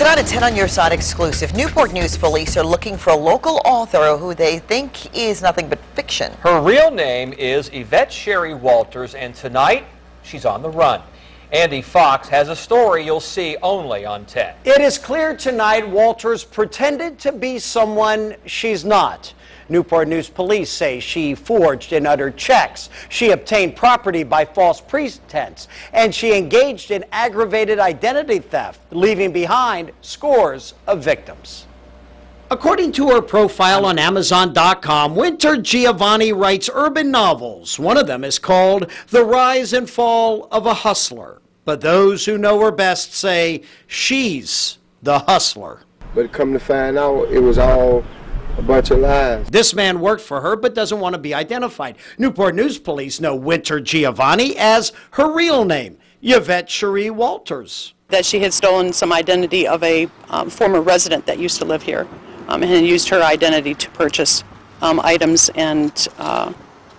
Tonight, a 10 on Your Side exclusive. Newport News police are looking for a local author who they think is nothing but fiction. Her real name is Yvette Sherie Walters, and tonight she's on the run. Andy Fox has a story you'll see only on 10. It is clear tonight Walters pretended to be someone she's not. Newport News police say she forged and uttered checks. She obtained property by false pretense, and she engaged in aggravated identity theft, leaving behind scores of victims. According to her profile on Amazon.com, Winter Giovanni writes urban novels. One of them is called The Rise and Fall of a Hustler. But those who know her best say she's the hustler. But come to find out, it was all a bunch of lies. This man worked for her but doesn't want to be identified. Newport News police know Winter Giovanni as her real name, Yvette Sherie Walters. That she had stolen some identity of a former resident that used to live here and had used her identity to purchase items and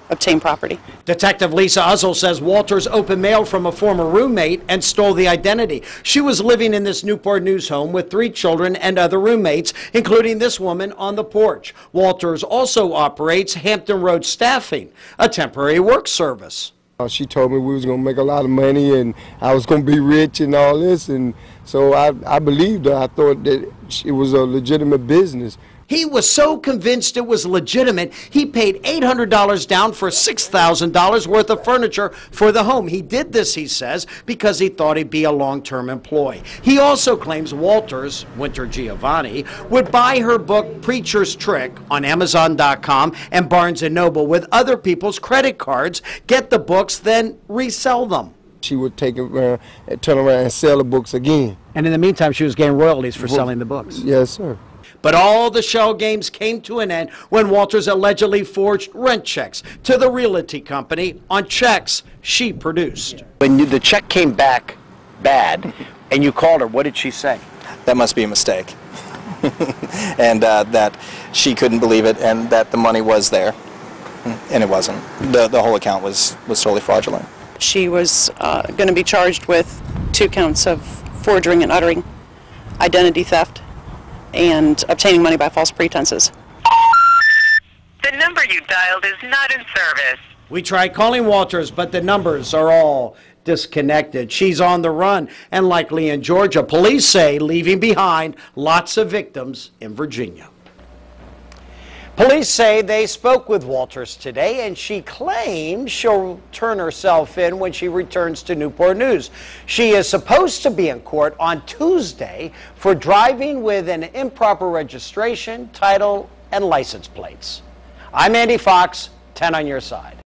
obtain property. Detective Lisa Uzzle says Walters opened mail from a former roommate and stole the identity. She was living in this Newport News home with 3 children and other roommates, including this woman on the porch. Walters also operates Hampton Road Staffing, a temporary work service. She told me we was going to make a lot of money and I was going to be rich and all this, and so I believed her. I thought that it was a legitimate business. He was so convinced it was legitimate, he paid $800 down for $6,000 worth of furniture for the home. He did this, he says, because he thought he'd be a long-term employee. He also claims Walters, Winter Giovanni, would buy her book Preacher's Trick on Amazon.com and Barnes & Noble with other people's credit cards, get the books, then resell them. She would take it around and turn around and sell the books again. And in the meantime, she was getting royalties for selling the books. Yes, sir. But all the shell games came to an end when Walters allegedly forged rent checks to the realty company on checks she produced. When the check came back bad and you called her, what did she say? That must be a mistake. And that she couldn't believe it and that the money was there. And it wasn't. The whole account was totally fraudulent. She was going to be charged with 2 counts of forging and uttering identity theft and obtaining money by false pretenses. The number you dialed is not in service. We tried calling Walters, but the numbers are all disconnected. She's on the run and likely in Georgia. Police say leaving behind lots of victims in Virginia. Police say they spoke with Walters today, and she claims she'll turn herself in when she returns to Newport News. She is supposed to be in court on Tuesday for driving with an improper registration, title, and license plates. I'm Andy Fox, 10 on Your Side.